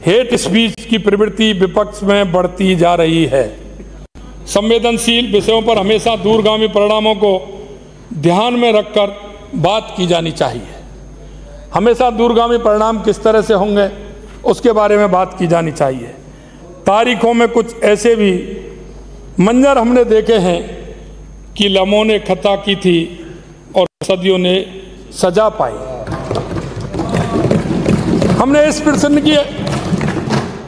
Hate speech की प्रवृत्ति विपक्ष में बढ़ती जा रही है। संवेदनशील विषयों पर हमेशा दूरगामी परिणामों को ध्यान में रखकर बात की जानी चाहिए। हमेशा दूरगामी परिणाम किस तरह से होंगे उसके बारे में बात की जानी चाहिए। तारीखों में कुछ ऐसे भी मंजर हमने देखे हैं कि लम्हों ने खता की थी और सदियों ने सजा पाई।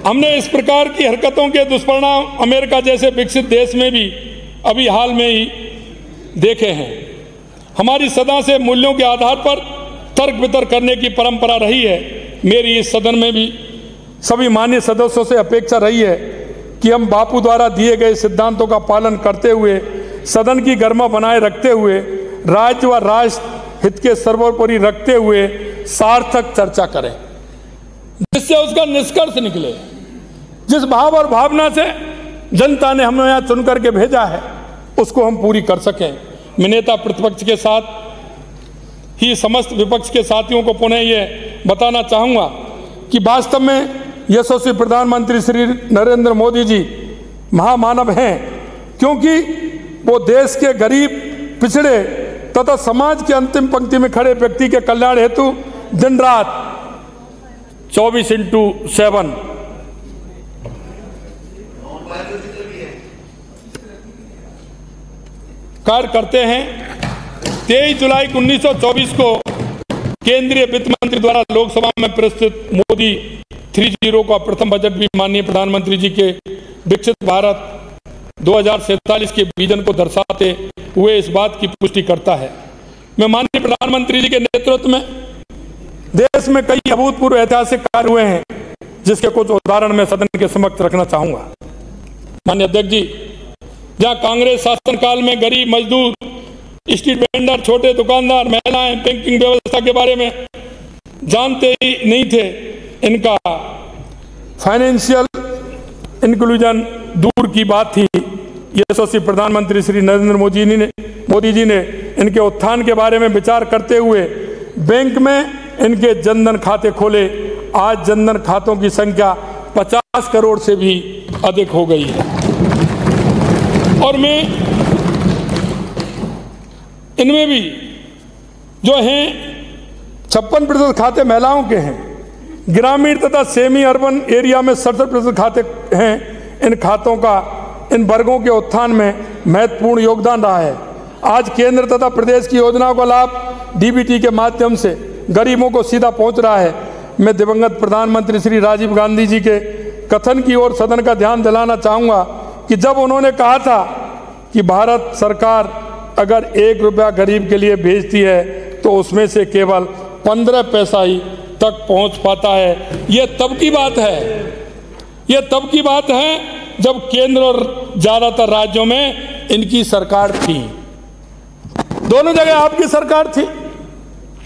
हमने इस प्रकार की हरकतों के दुष्परिणाम अमेरिका जैसे विकसित देश में भी अभी हाल में ही देखे हैं। हमारी सदा से मूल्यों के आधार पर तर्क वितर्क करने की परंपरा रही है। मेरी इस सदन में भी सभी माननीय सदस्यों से अपेक्षा रही है कि हम बापू द्वारा दिए गए सिद्धांतों का पालन करते हुए, सदन की गरिमा बनाए रखते हुए, राज्य व राष्ट्र हित के सर्वोपरि रखते हुए सार्थक चर्चा करें, जिससे उसका निष्कर्ष निकले। जिस भाव और भावना से जनता ने हमें यहाँ चुन करके भेजा है उसको हम पूरी कर सकें। मैं नेता प्रतिपक्ष के साथ ही समस्त विपक्ष के साथियों को पुनः ये बताना चाहूँगा कि वास्तव में यशस्वी प्रधानमंत्री श्री नरेंद्र मोदी जी महामानव हैं, क्योंकि वो देश के गरीब, पिछड़े तथा समाज के अंतिम पंक्ति में खड़े व्यक्ति के कल्याण हेतु दिन रात 24/7 कार्य करते हैं। 23 जुलाई 1924 को केंद्रीय वित्त मंत्री द्वारा लोकसभा में प्रस्तुत मोदी 30 का प्रथम बजट भी माननीय प्रधानमंत्री जी के विकसित भारत 2047 के विजन को दर्शाते हुए इस बात की पुष्टि करता है। मैं माननीय प्रधानमंत्री जी के नेतृत्व में देश में कई अभूतपूर्व ऐतिहासिक कार्य हुए हैं, जिसके कुछ उदाहरण मैं सदन के समक्ष रखना चाहूंगा। माननीय अध्यक्ष जी, जहां कांग्रेस शासनकाल में गरीब मजदूर, स्ट्रीट वेंडर, छोटे दुकानदार, महिलाएं बैंकिंग व्यवस्था के बारे में जानते ही नहीं थे, इनका फाइनेंशियल इंक्लूजन दूर की बात थी। यशस्वी प्रधानमंत्री श्री नरेंद्र मोदी जी ने इनके उत्थान के बारे में विचार करते हुए बैंक में इनके जनधन खाते खोले। आज जनधन खातों की संख्या 50 करोड़ से भी अधिक हो गई है। और मैं इनमें भी जो हैं 56% खाते महिलाओं के हैं। ग्रामीण तथा सेमी अर्बन एरिया में 67% खाते हैं। इन खातों का इन वर्गों के उत्थान में महत्वपूर्ण योगदान रहा है। आज केंद्र तथा प्रदेश की योजनाओं का लाभ डीबीटी के माध्यम से गरीबों को सीधा पहुंच रहा है। मैं दिवंगत प्रधानमंत्री श्री राजीव गांधी जी के कथन की ओर सदन का ध्यान दिलाना चाहूँगा कि जब उन्होंने कहा था कि भारत सरकार अगर 1 रुपया गरीब के लिए भेजती है तो उसमें से केवल 15 पैसा ही तक पहुंच पाता है। ये तब की बात है जब केंद्र और ज्यादातर राज्यों में इनकी सरकार थी। दोनों जगह आपकी सरकार थी।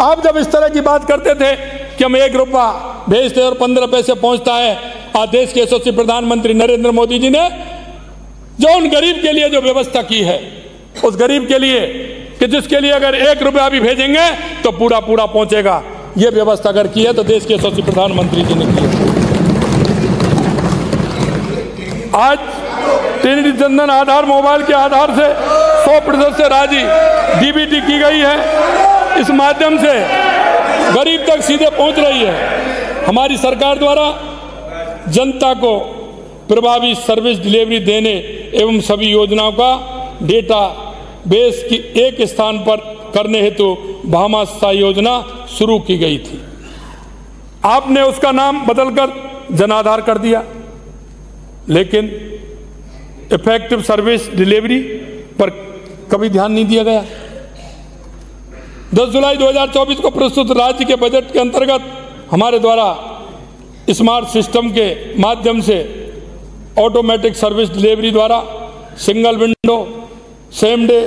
आप जब इस तरह की बात करते थे कि हम 1 रुपया भेजते और 15 पैसे पहुंचता है, आज देश के यशस्वी प्रधानमंत्री नरेंद्र मोदी जी ने जो उन गरीब के लिए जो व्यवस्था की है, उस गरीब के लिए कि जिसके लिए अगर 1 रुपया भी भेजेंगे तो पूरा पहुंचेगा, ये व्यवस्था अगर की है तो देश के यशस्वी प्रधानमंत्री जी ने की है। आज ट्रिनिटी जनधन आधार मोबाइल के आधार से 100% से राजी डीबीटी की गई है। इस माध्यम से गरीब तक सीधे पहुंच रही है। हमारी सरकार द्वारा जनता को प्रभावी सर्विस डिलीवरी देने एवं सभी योजनाओं का डेटा बेस की एक स्थान पर करने हेतु भामाशाह योजना शुरू की गई थी। आपने उसका नाम बदलकर जनाधार कर दिया, लेकिन इफेक्टिव सर्विस डिलीवरी पर कभी ध्यान नहीं दिया गया। 10 जुलाई 2024 को प्रस्तुत राज्य के बजट के अंतर्गत हमारे द्वारा स्मार्ट सिस्टम के माध्यम से ऑटोमेटिक सर्विस डिलीवरी द्वारा single window same day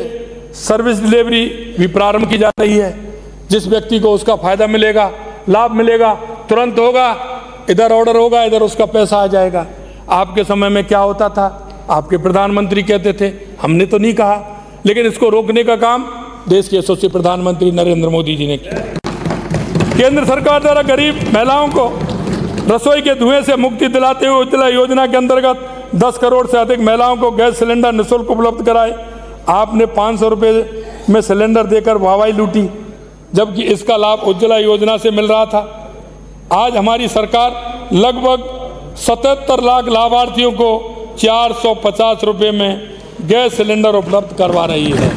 service delivery भी प्रारंभ की जा रही है। जिस व्यक्ति को उसका फायदा मिलेगा, लाभ मिलेगा, तुरंत होगा, इधर ऑर्डर होगा, इधर उसका पैसा आ जाएगा। आपके समय में क्या होता था? आपके प्रधानमंत्री कहते थे, हमने तो नहीं कहा, लेकिन इसको रोकने का काम देश के यशस्वी प्रधानमंत्री नरेंद्र मोदी जी ने किया। केंद्र सरकार द्वारा गरीब महिलाओं को रसोई के धुएं से मुक्ति दिलाते हुए उज्ज्वला योजना के अंतर्गत 10 करोड़ से अधिक महिलाओं को गैस सिलेंडर निःशुल्क उपलब्ध कराए। आपने 500 रुपये में सिलेंडर देकर वाहवाही लूटी, जबकि इसका लाभ उज्ज्वला योजना से मिल रहा था। आज हमारी सरकार लगभग 77 लाख लाभार्थियों को 450 रुपये में गैस सिलेंडर उपलब्ध करवा रही है।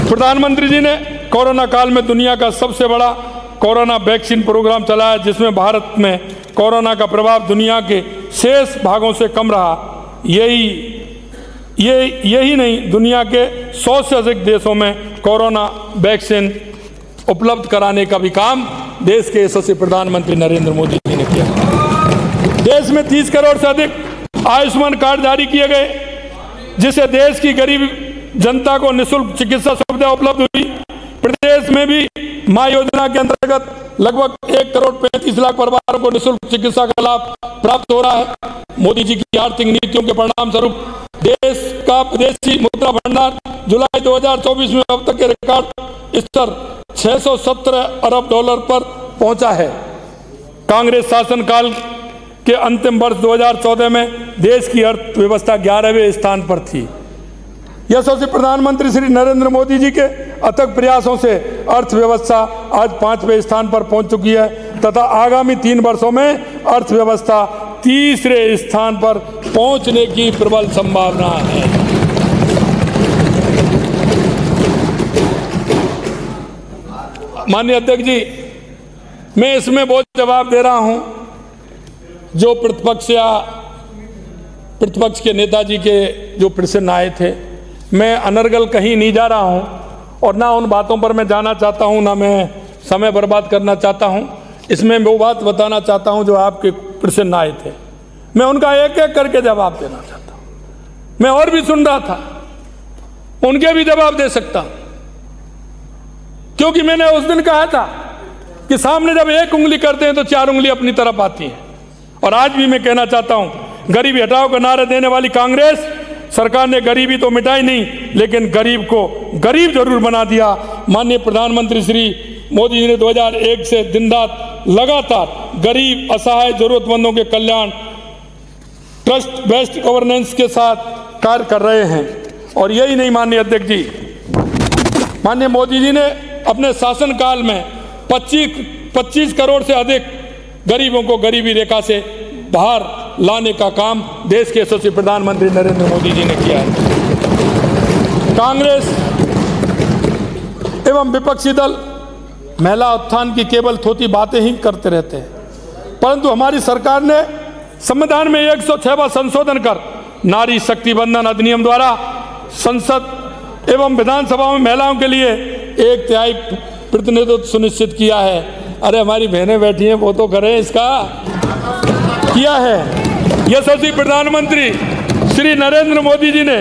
प्रधानमंत्री जी ने कोरोना काल में दुनिया का सबसे बड़ा कोरोना वैक्सीन प्रोग्राम चलाया, जिसमें भारत में कोरोना का प्रभाव दुनिया के शेष भागों से कम रहा। यही नहीं, दुनिया के 100 से अधिक देशों में कोरोना वैक्सीन उपलब्ध कराने का भी काम देश के यशस्वी प्रधानमंत्री नरेंद्र मोदी जी ने किया। देश में 30 करोड़ से अधिक आयुष्मान कार्ड जारी किए गए, जिससे देश की गरीब जनता को निःशुल्क चिकित्सा सुविधा उपलब्ध हुई। प्रदेश में भी मां योजना के अंतर्गत लगभग 1 करोड़ 35 लाख परिवारों को निःशुल्क चिकित्सा का लाभ प्राप्त हो रहा है। मोदी जी की आर्थिक नीतियों के परिणाम स्वरूप देश का विदेशी मुद्रा भंडार जुलाई 2024 में अब तक के रिकॉर्ड स्तर 617 अरब डॉलर पर पहुंचा है। कांग्रेस शासनकाल के अंतिम वर्ष 2014 में देश की अर्थव्यवस्था 11वें स्थान पर थी। यशस्वी प्रधानमंत्री श्री नरेंद्र मोदी जी के अथक प्रयासों से अर्थव्यवस्था आज 5वें स्थान पर पहुंच चुकी है तथा आगामी 3 वर्षों में अर्थव्यवस्था 3रे स्थान पर पहुंचने की प्रबल संभावना है। माननीय अध्यक्ष जी, मैं इसमें बहुत जवाब दे रहा हूं जो प्रतिपक्ष के नेताजी के जो प्रश्न आए थे। मैं अनर्गल कहीं नहीं जा रहा हूं और ना उन बातों पर मैं जाना चाहता हूं, ना मैं समय बर्बाद करना चाहता हूं। इसमें वो बात बताना चाहता हूं जो आपके प्रश्न आए थे, मैं उनका एक एक करके जवाब देना चाहता हूं। मैं और भी सुन रहा था, उनके भी जवाब दे सकता हूं, क्योंकि मैंने उस दिन कहा था कि सामने जब एक उंगली करते हैं तो 4 उंगली अपनी तरफ आती हैं। और आज भी मैं कहना चाहता हूं, गरीबी हटाओ का नारा देने वाली कांग्रेस सरकार ने गरीबी तो मिटाई नहीं, लेकिन गरीब को गरीब जरूर बना दिया। माननीय प्रधानमंत्री श्री मोदी जी ने 2001 से दिन रात लगातार गरीब, असहाय, जरूरतमंदों के कल्याण ट्रस्ट बेस्ड गवर्नेंस के साथ कार्य कर रहे हैं। और यही नहीं माननीय अध्यक्ष जी, माननीय मोदी जी ने अपने शासनकाल में 25 करोड़ से अधिक गरीबों को गरीबी रेखा से बाहर लाने का काम देश के यशस्वी प्रधानमंत्री नरेंद्र मोदी जी ने किया है। कांग्रेस एवं विपक्षी दल महिला उत्थान की केवल थोथी बातें ही करते रहते हैं, परंतु हमारी सरकार ने संविधान में 106वां संशोधन कर नारी शक्ति बंधन अधिनियम द्वारा संसद एवं विधानसभा में महिलाओं के लिए 1/3 प्रतिनिधित्व सुनिश्चित किया है। अरे हमारी बहनें बैठी हैं, वो तो करें, इसका किया है। यशस्वी प्रधानमंत्री श्री नरेंद्र मोदी जी ने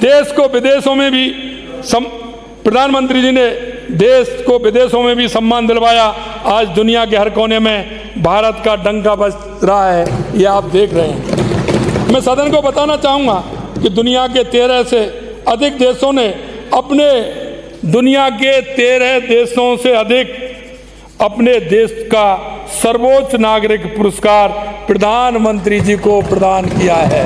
देश को विदेशों में भी प्रधानमंत्री जी ने देश को विदेशों में भी सम्मान दिलवाया। आज दुनिया के हर कोने में भारत का डंका बज रहा है, ये आप देख रहे हैं। मैं सदन को बताना चाहूँगा कि दुनिया के 13 से अधिक देशों ने अपने देश का सर्वोच्च नागरिक पुरस्कार प्रधानमंत्री जी को प्रदान किया है।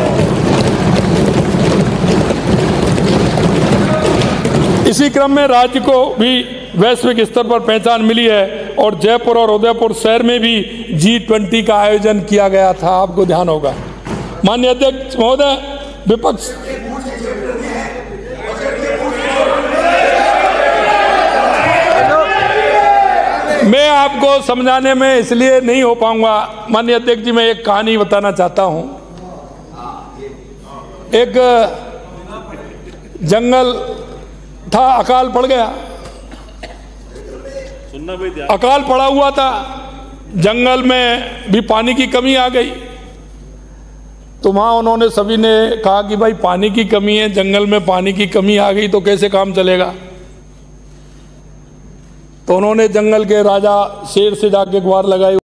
इसी क्रम में राज्य को भी वैश्विक स्तर पर पहचान मिली है और जयपुर और उदयपुर शहर में भी G20 का आयोजन किया गया था, आपको ध्यान होगा। माननीय अध्यक्ष महोदय, विपक्ष मैं आपको समझाने में इसलिए नहीं हो पाऊंगा। माननीय अध्यक्ष जी, मैं एक कहानी बताना चाहता हूं। एक जंगल था, अकाल पड़ गया। अकाल पड़ा हुआ था, जंगल में भी पानी की कमी आ गई। तो वहां उन्होंने सभी ने कहा कि भाई पानी की कमी है, जंगल में पानी की कमी आ गई तो कैसे काम चलेगा। तो उन्होंने जंगल के राजा शेर से जाके गुहार लगाई।